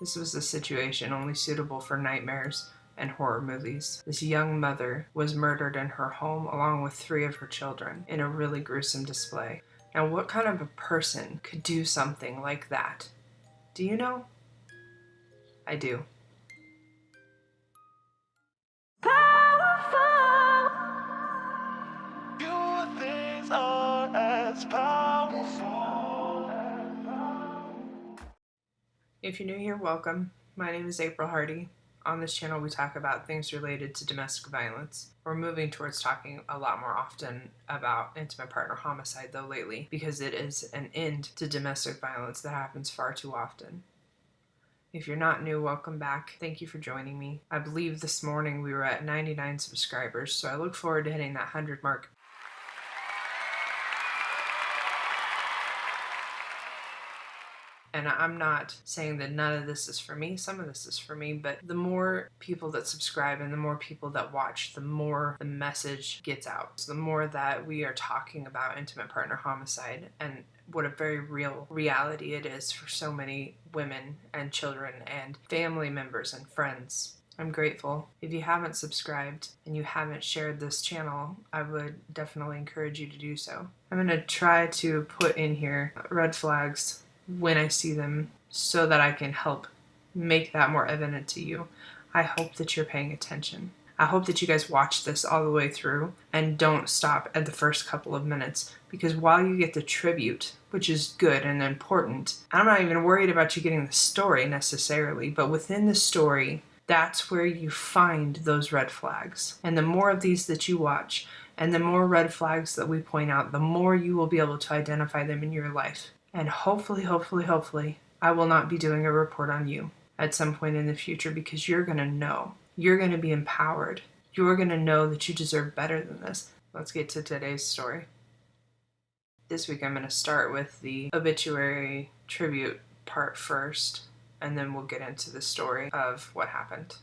This was a situation only suitable for nightmares and horror movies. This young mother was murdered in her home along with 3 of her children in a really gruesome display. Now, what kind of a person could do something like that? Do you know? I do. If you're new here, welcome. My name is April Hardy. On this channel, we talk about things related to domestic violence. We're moving towards talking a lot more often about intimate partner homicide, though, lately, because it is an end to domestic violence that happens far too often. If you're not new, welcome back. Thank you for joining me. I believe this morning we were at 99 subscribers, so I look forward to hitting that 100 mark. And I'm not saying that none of this is for me. Some of this is for me, but the more people that subscribe and the more people that watch, the more the message gets out. So the more that we are talking about intimate partner homicide and what a very real reality it is for so many women and children and family members and friends. I'm grateful. If you haven't subscribed and you haven't shared this channel, I would definitely encourage you to do so. I'm going to try to put in here red flags when I see them so that I can help make that more evident to you. I hope that you're paying attention. I hope that you guys watch this all the way through and don't stop at the first couple of minutes, because while you get the tribute, which is good and important, I'm not even worried about you getting the story necessarily, but within the story, that's where you find those red flags. And the more of these that you watch and the more red flags that we point out, the more you will be able to identify them in your life. And hopefully, I will not be doing a report on you at some point in the future, because you're going to know. You're going to be empowered. You're going to know that you deserve better than this. Let's get to today's story. This week I'm going to start with the obituary tribute part first, and then we'll get into the story of what happened.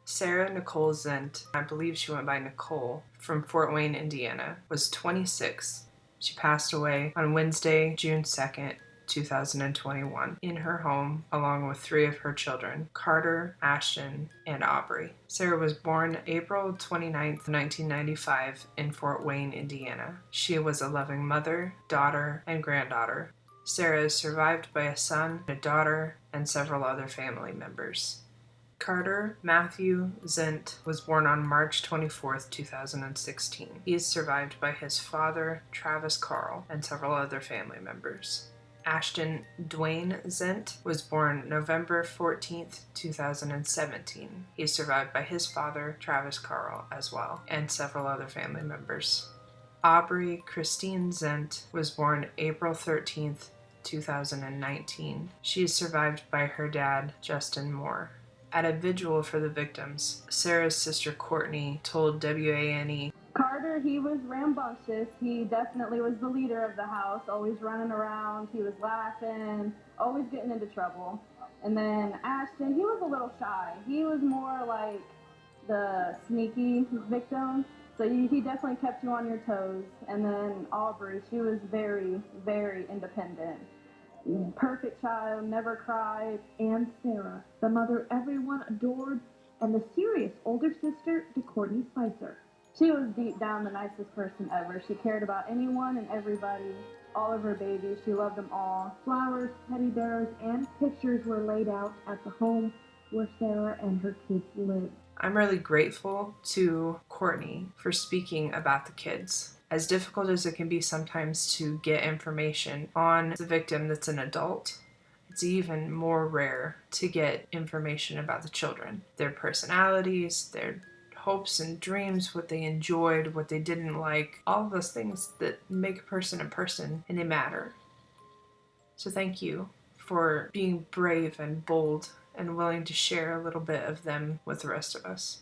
Sarah Nicole Zent, I believe she went by Nicole, from Fort Wayne, Indiana, was 26. She passed away on Wednesday, June 2nd, 2021, in her home along with 3 of her children, Carter, Ashton, and Aubrey. Sarah was born April 29th, 1995 in Fort Wayne, Indiana. She was a loving mother, daughter, and granddaughter. Sarah is survived by a son, a daughter, and several other family members. Carter Matthew Zent was born on March 24, 2016. He is survived by his father, Travis Carl, and several other family members. Ashton Dwayne Zent was born November 14, 2017. He is survived by his father, Travis Carl, as well, and several other family members. Aubrey Christine Zent was born April 13, 2019. She is survived by her dad, Justin Moore. At a vigil for the victims, Sarah's sister Courtney told WANE, Carter, he was rambunctious. He definitely was the leader of the house, always running around. He was laughing, always getting into trouble. And then Ashton, he was a little shy. He was more like the sneaky victim. So he definitely kept you on your toes. And then Aubrey, she was very, very independent. Perfect child, never cried. And Sarah, the mother everyone adored, and the serious older sister to Courtney Spicer. She was deep down the nicest person ever. She cared about anyone and everybody, all of her babies. She loved them all. Flowers, teddy bears, and pictures were laid out at the home where Sarah and her kids lived. I'm really grateful to Courtney for speaking about the kids. As difficult as it can be sometimes to get information on the victim that's an adult, it's even more rare to get information about the children. Their personalities, their hopes and dreams, what they enjoyed, what they didn't like, all of those things that make a person, and they matter. So thank you for being brave and bold and willing to share a little bit of them with the rest of us.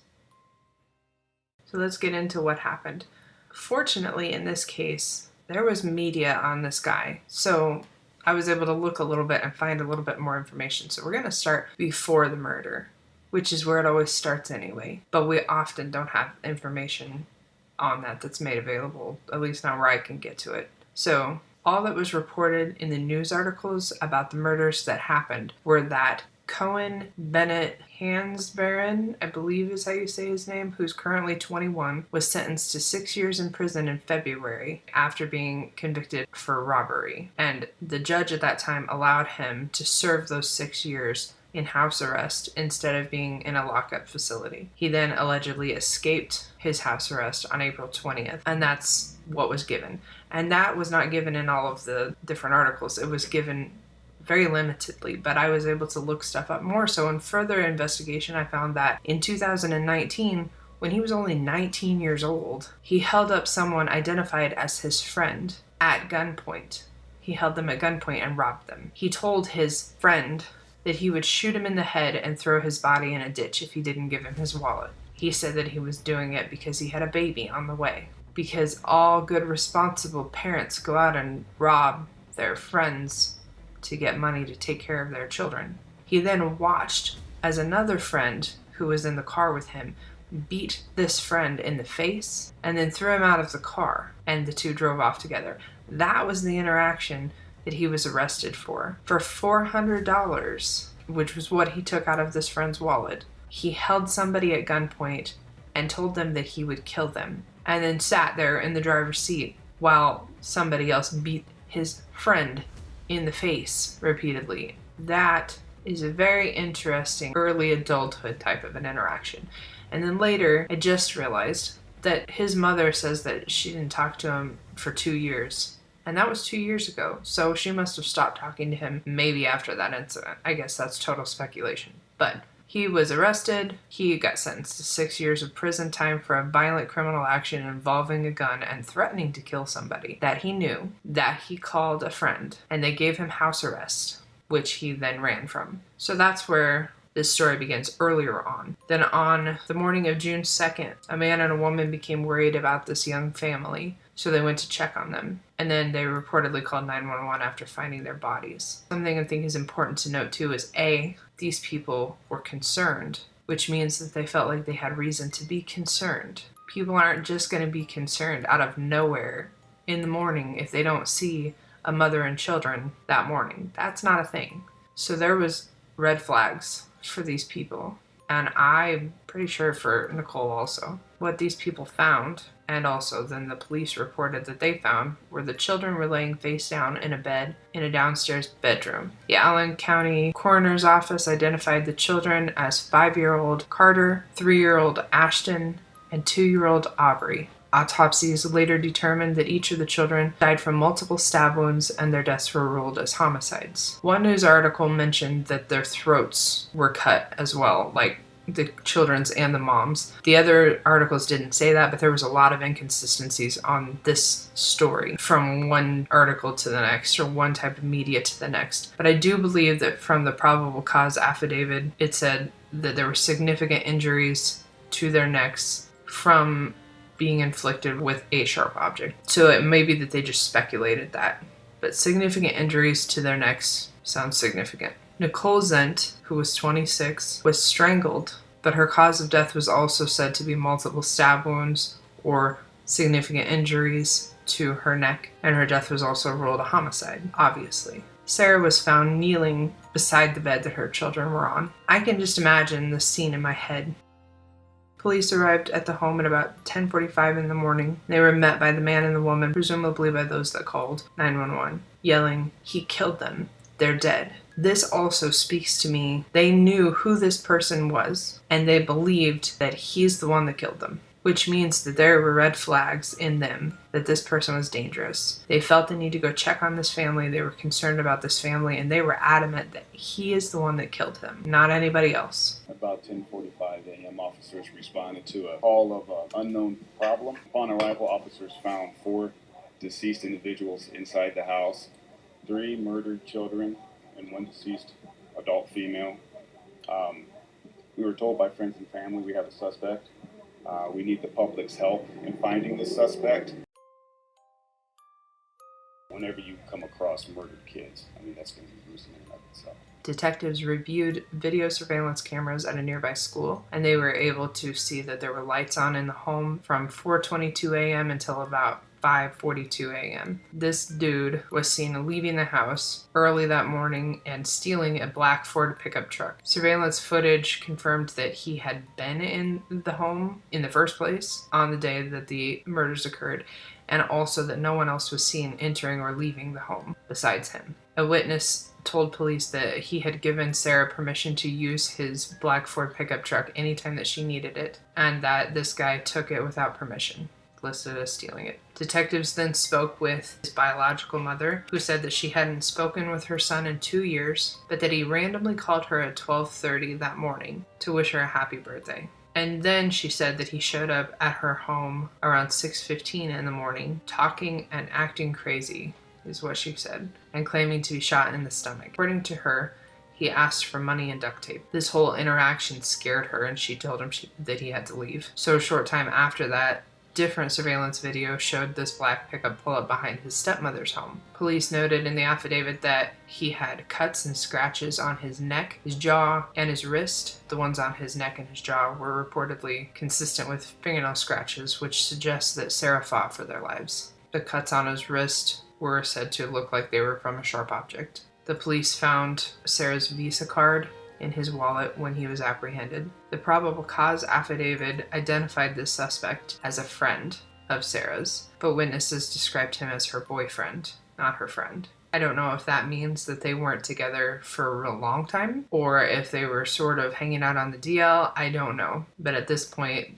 So let's get into what happened. Fortunately, in this case, there was media on this guy, so I was able to look a little bit and find a little bit more information. So we're going to start before the murder, which is where it always starts anyway, but we often don't have information on that that's made available, at least not where I can get to it. So All that was reported in the news articles about the murders that happened were that Cohen Bennett Hansberry, I believe is how you say his name, who's currently 21, was sentenced to 6 years in prison in February after being convicted for robbery. And the judge at that time allowed him to serve those 6 years in house arrest instead of being in a lockup facility. He then allegedly escaped his house arrest on April 20th, and that's what was given. And that was not given in all of the different articles. It was given very limitedly, but I was able to look stuff up more. So in further investigation, I found that in 2019, when he was only 19 years old, he held up someone identified as his friend at gunpoint. He held them at gunpoint and robbed them. He told his friend that he would shoot him in the head and throw his body in a ditch if he didn't give him his wallet. He said that he was doing it because he had a baby on the way. Because all good, responsible parents go out and rob their friends to get money to take care of their children. He then watched as another friend who was in the car with him beat this friend in the face and then threw him out of the car, and the two drove off together. That was the interaction that he was arrested for $400, which was what he took out of this friend's wallet. He held somebody at gunpoint and told them that he would kill them, and then sat there in the driver's seat while somebody else beat his friend in the face repeatedly. That is a very interesting early adulthood type of an interaction. And then later, I just realized that his mother says that she didn't talk to him for 2 years. And that was 2 years ago. So she must have stopped talking to him maybe after that incident. I guess that's total speculation. But he was arrested. He got sentenced to 6 years of prison time for a violent criminal action involving a gun and threatening to kill somebody that he knew, that he called a friend. And they gave him house arrest, which he then ran from. So that's where this story begins earlier on. Then on the morning of June 2nd, a man and a woman became worried about this young family, so they went to check on them. And then they reportedly called 911 after finding their bodies. Something I think is important to note too is A, these people were concerned, which means that they felt like they had reason to be concerned. People aren't just going to be concerned out of nowhere in the morning if they don't see a mother and children that morning. That's not a thing. So there was red flags for these people, and I'm pretty sure for Nicole also. What these people found, and also then the police reported that they found, were the children were laying face down in a bed in a downstairs bedroom. The Allen County Coroner's Office identified the children as 5-year-old Carter, 3-year-old Ashton, and 2-year-old Aubrey. Autopsies later determined that each of the children died from multiple stab wounds, and their deaths were ruled as homicides. One news article mentioned that their throats were cut as well, like the children's and the mom's. The other articles didn't say that, but there was a lot of inconsistencies on this story from one article to the next, or one type of media to the next. But I do believe that from the probable cause affidavit, it said that there were significant injuries to their necks from being inflicted with a sharp object. So it may be that they just speculated that. But significant injuries to their necks sounds significant. Nicole Zent, who was 26, was strangled, but her cause of death was also said to be multiple stab wounds or significant injuries to her neck, and her death was also ruled a homicide, obviously. Sarah was found kneeling beside the bed that her children were on. I can just imagine the scene in my head. Police arrived at the home at about 10:45 in the morning. They were met by the man and the woman, presumably by those that called 911, yelling, "He killed them. They're dead." This also speaks to me. They knew who this person was, and they believed that he's the one that killed them, which means that there were red flags in them that this person was dangerous. They felt the need to go check on this family. They were concerned about this family, and they were adamant that he is the one that killed him, not anybody else. About 10:45 a.m., officers responded to a call of an unknown problem. Upon arrival, officers found 4 deceased individuals inside the house, 3 murdered children, and 1 deceased adult female. We were told by friends and family we have a suspect. We need the public's help in finding the suspect. Whenever you come across murdered kids, I mean, that's going to be gruesome in and of itself. Detectives reviewed video surveillance cameras at a nearby school, and they were able to see that there were lights on in the home from 4:22 a.m. until about 5:42 a.m. This dude was seen leaving the house early that morning and stealing a black Ford pickup truck. Surveillance footage confirmed that he had been in the home in the first place on the day that the murders occurred, and also that no one else was seen entering or leaving the home besides him. A witness told police that he had given Sarah permission to use his black Ford pickup truck anytime that she needed it, and that this guy took it without permission, listed as stealing it. Detectives then spoke with his biological mother, who said that she hadn't spoken with her son in 2 years, but that he randomly called her at 12:30 that morning to wish her a happy birthday. And then she said that he showed up at her home around 6:15 in the morning, talking and acting crazy, is what she said, and claiming to be shot in the stomach. According to her, he asked for money and duct tape. This whole interaction scared her, and she told him that he had to leave. So a short time after that, different surveillance video showed this black pickup pull up behind his stepmother's home. Police noted in the affidavit that he had cuts and scratches on his neck, his jaw, and his wrist. The ones on his neck and his jaw were reportedly consistent with fingernail scratches, which suggests that Sarah fought for their lives. The cuts on his wrist were said to look like they were from a sharp object. The police found Sarah's Visa card in his wallet when he was apprehended. The probable cause affidavit identified this suspect as a friend of Sarah's, but witnesses described him as her boyfriend, not her friend. I don't know if that means that they weren't together for a real long time, or if they were sort of hanging out on the DL. I don't know. But at this point,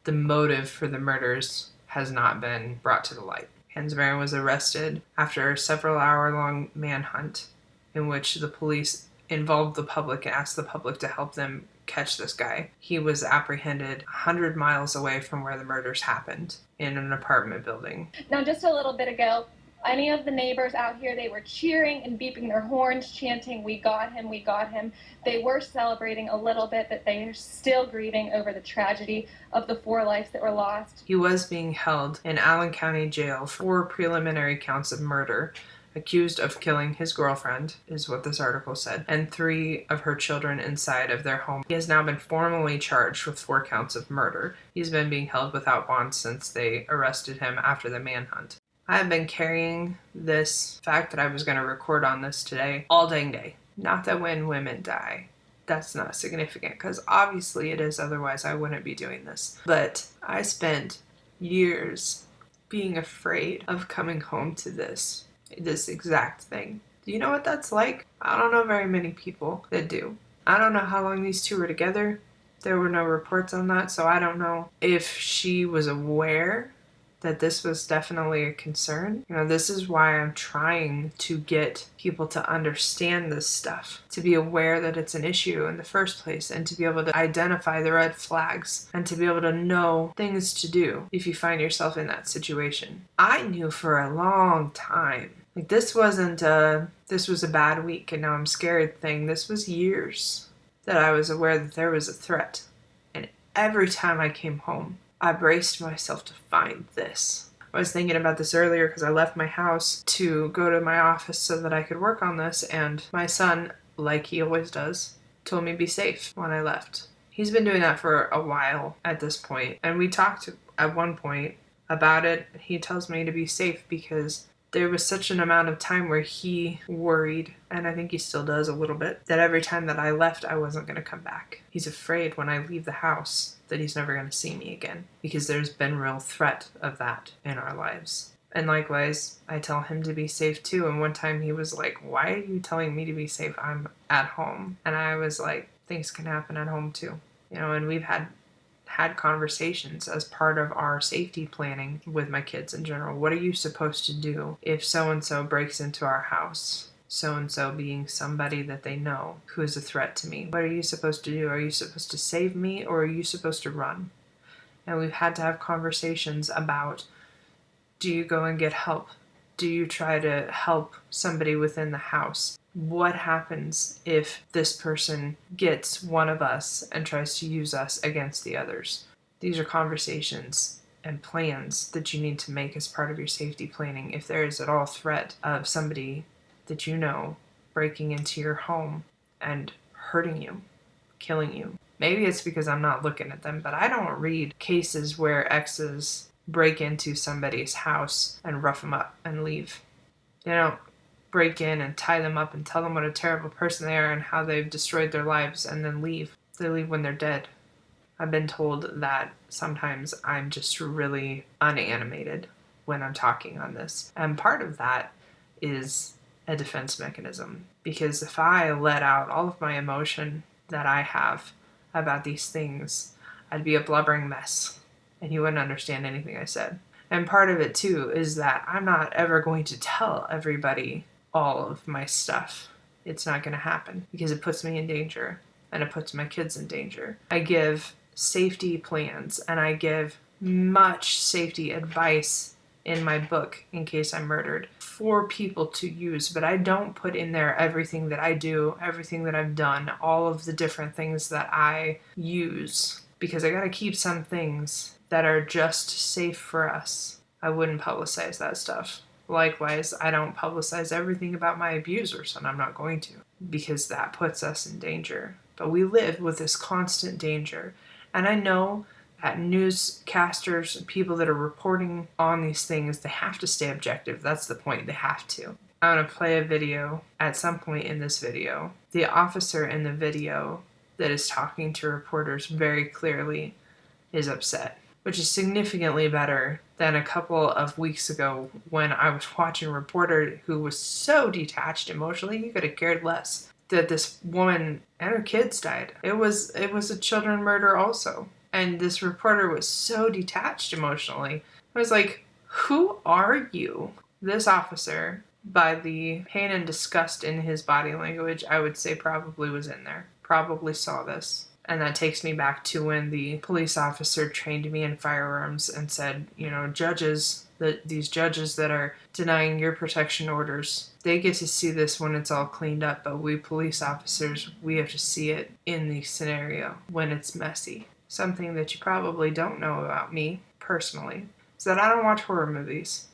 the motive for the murders has not been brought to the light. Hansberry was arrested after a several-hour-long manhunt in which the police involved the public and asked the public to help them catch this guy. He was apprehended 100 miles away from where the murders happened, in an apartment building. Now, just a little bit ago, any of the neighbors out here, they were cheering and beeping their horns, chanting, "We got him, we got him." They were celebrating a little bit, but they are still grieving over the tragedy of the 4 lives that were lost. He was being held in Allen County Jail for preliminary counts of murder, accused of killing his girlfriend, is what this article said, and 3 of her children inside of their home. He has now been formally charged with 4 counts of murder. He's been being held without bond since they arrested him after the manhunt. I have been carrying this fact that I was going to record on this today all dang day. Not that when women die, that's not significant, because obviously it is, otherwise I wouldn't be doing this. But I spent years being afraid of coming home to this exact thing. Do you know what that's like? I don't know very many people that do. I don't know how long these 2 were together. There were no reports on that, so I don't know if she was aware that this was definitely a concern. You know, this is why I'm trying to get people to understand this stuff, to be aware that it's an issue in the first place, and to be able to identify the red flags, and to be able to know things to do if you find yourself in that situation. I knew for a long time, like, this wasn't this was a bad week and now I'm scared thing. This was years that I was aware that there was a threat. And every time I came home, I braced myself to find this. I was thinking about this earlier because I left my house to go to my office so that I could work on this, and my son, like he always does, told me be safe when I left. He's been doing that for a while at this point, and we talked at one point about it. He tells me to be safe because there was such an amount of time where he worried, and I think he still does a little bit, that every time that I left, I wasn't going to come back. He's afraid when I leave the house that he's never going to see me again, because there's been real threat of that in our lives. And likewise, I tell him to be safe too. And one time he was like, "Why are you telling me to be safe? I'm at home." And I was like, things can happen at home too. You know, and we've had conversations as part of our safety planning with my kids in general. What are you supposed to do if so-and-so breaks into our house? So-and-so being somebody that they know who is a threat to me. What are you supposed to do? Are you supposed to save me, or are you supposed to run? And we've had to have conversations about, do you go and get help? Do you try to help somebody within the house? What happens if this person gets one of us and tries to use us against the others? These are conversations and plans that you need to make as part of your safety planning if there is at all threat of somebody that you know breaking into your home and hurting you, killing you. Maybe it's because I'm not looking at them, but I don't read cases where exes break into somebody's house and rough them up and leave. They don't break in and tie them up and tell them what a terrible person they are and how they've destroyed their lives and then leave. They leave when they're dead. I've been told that sometimes I'm just really unanimated when I'm talking on this. And part of that is a defense mechanism. Because if I let out all of my emotion that I have about these things, I'd be a blubbering mess. And you wouldn't understand anything I said. And part of it too is that I'm not ever going to tell everybody all of my stuff. It's not going to happen because it puts me in danger and it puts my kids in danger. I give safety plans and I give much safety advice in my book in case I'm murdered for people to use, but I don't put in there everything that I do, everything that I've done, all of the different things that I use, because I gotta keep some things that are just safe for us. I wouldn't publicize that stuff. Likewise, I don't publicize everything about my abusers, and I'm not going to, because that puts us in danger. But we live with this constant danger. And I know that newscasters and people that are reporting on these things, they have to stay objective. That's the point. They have to. I'm going to play a video at some point in this video. The officer in the video that is talking to reporters very clearly is upset, which is significantly better than a couple of weeks ago when I was watching a reporter who was so detached emotionally, he could have cared less that this woman and her kids died. It was a children murder also. And this reporter was so detached emotionally. I was like, who are you? This officer, by the pain and disgust in his body language, I would say probably was in there. Probably saw this. And that takes me back to when the police officer trained me in firearms and said, you know, these judges that are denying your protection orders, they get to see this when it's all cleaned up. But we police officers, we have to see it in the scenario when it's messy. Something that you probably don't know about me, personally, is that I don't watch horror movies.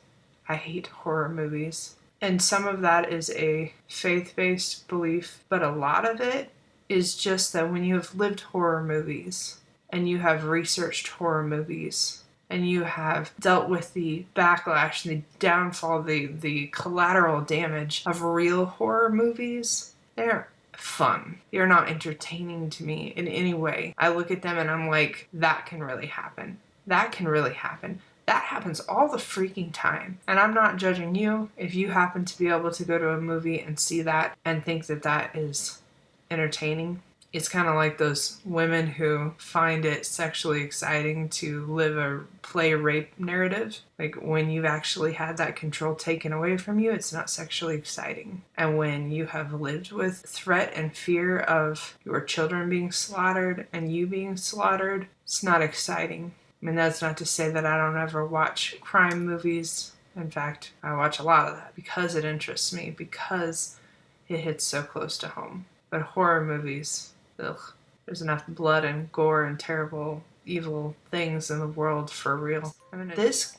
I hate horror movies. And some of that is a faith-based belief, but a lot of it is just that when you have lived horror movies, and you have researched horror movies, and you have dealt with the backlash, the downfall, the collateral damage of real horror movies, they're fun. You're not entertaining to me in any way. I look at them and I'm like, that can really happen. That can really happen. That happens all the freaking time. And I'm not judging you if you happen to be able to go to a movie and see that and think that that is entertaining. It's kind of like those women who find it sexually exciting to live a play rape narrative. Like when you've actually had that control taken away from you, it's not sexually exciting. And when you have lived with threat and fear of your children being slaughtered and you being slaughtered, it's not exciting. I mean, that's not to say that I don't ever watch crime movies. In fact, I watch a lot of that because it interests me, because it hits so close to home. But horror movies, ugh, there's enough blood and gore and terrible, evil things in the world for real. I mean, this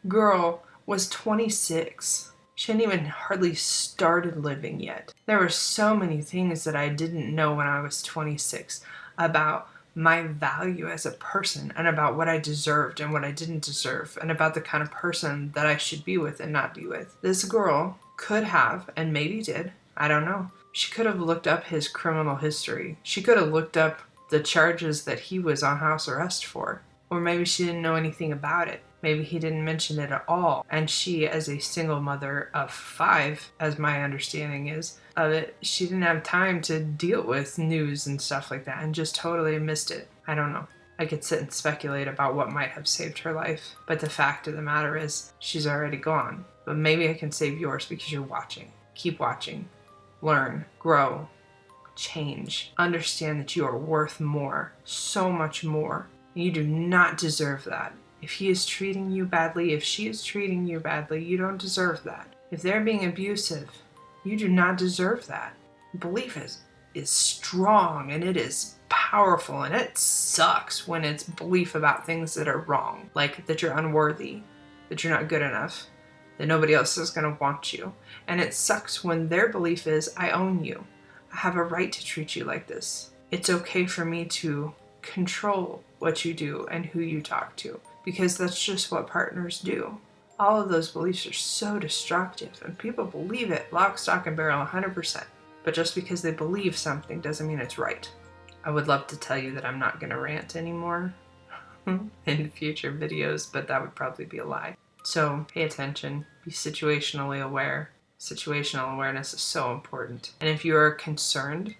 girl was 26. She hadn't even hardly started living yet. There were so many things that I didn't know when I was 26 about my value as a person and about what I deserved and what I didn't deserve and about the kind of person that I should be with and not be with. This girl could have, and maybe did, I don't know. She could have looked up his criminal history. She could have looked up the charges that he was on house arrest for. Or maybe she didn't know anything about it. Maybe he didn't mention it at all. And she, as a single mother of 5, as my understanding is of it, she didn't have time to deal with news and stuff like that and just totally missed it. I don't know. I could sit and speculate about what might have saved her life. But the fact of the matter is, she's already gone. But maybe I can save yours because you're watching. Keep watching. Learn. Grow. Change. Understand that you are worth more. So much more. You do not deserve that. If he is treating you badly, if she is treating you badly, you don't deserve that. If they're being abusive, you do not deserve that. Belief is strong and it is powerful, and it sucks when it's belief about things that are wrong, like that you're unworthy, that you're not good enough, that nobody else is going to want you. And it sucks when their belief is, I own you. I have a right to treat you like this. It's okay for me to control what you do and who you talk to, because that's just what partners do. All of those beliefs are so destructive, and people believe it lock, stock, and barrel 100%. But just because they believe something doesn't mean it's right. I would love to tell you that I'm not going to rant anymore in future videos, but that would probably be a lie. So pay attention, be situationally aware. Situational awareness is so important. And if you are concerned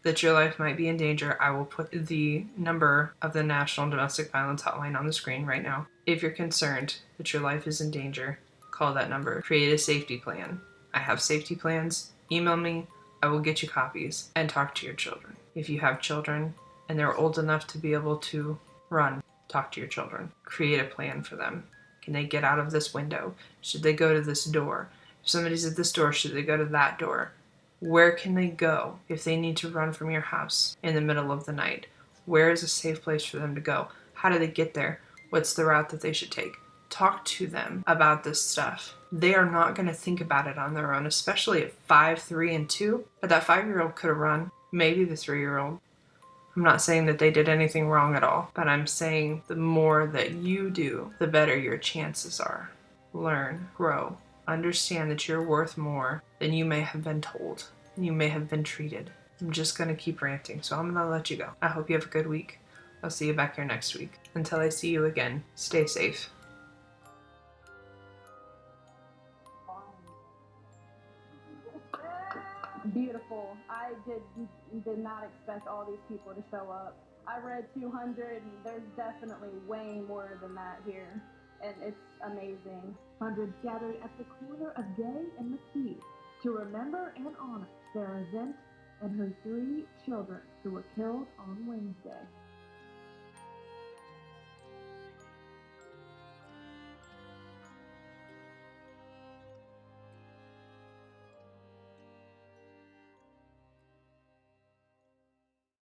that your life might be in danger, I will put the number of the National Domestic Violence Hotline on the screen right now. If you're concerned that your life is in danger, call that number. Create a safety plan. I have safety plans. Email me. I will get you copies, and talk to your children. If you have children and they're old enough to be able to run, talk to your children. Create a plan for them. Can they get out of this window? Should they go to this door? If somebody's at this door, should they go to that door? Where can they go if they need to run from your house in the middle of the night? Where is a safe place for them to go? How do they get there? What's the route that they should take? Talk to them about this stuff. They are not going to think about it on their own, especially at 5, 3, and 2. But that 5-year-old could have run. Maybe the 3-year-old. I'm not saying that they did anything wrong at all, but I'm saying the more that you do, the better your chances are. Learn, grow, understand that you're worth more than you may have been told, and you may have been treated. I'm just going to keep ranting, so I'm going to let you go. I hope you have a good week. I'll see you back here next week. Until I see you again, stay safe. Beautiful. I did not expect all these people to show up. I read 200, and there's definitely way more than that here, and it's amazing. Hundreds gathered at the corner of Gay and McKee to remember and honor Sarah Zent and her 3 children who were killed on Wednesday.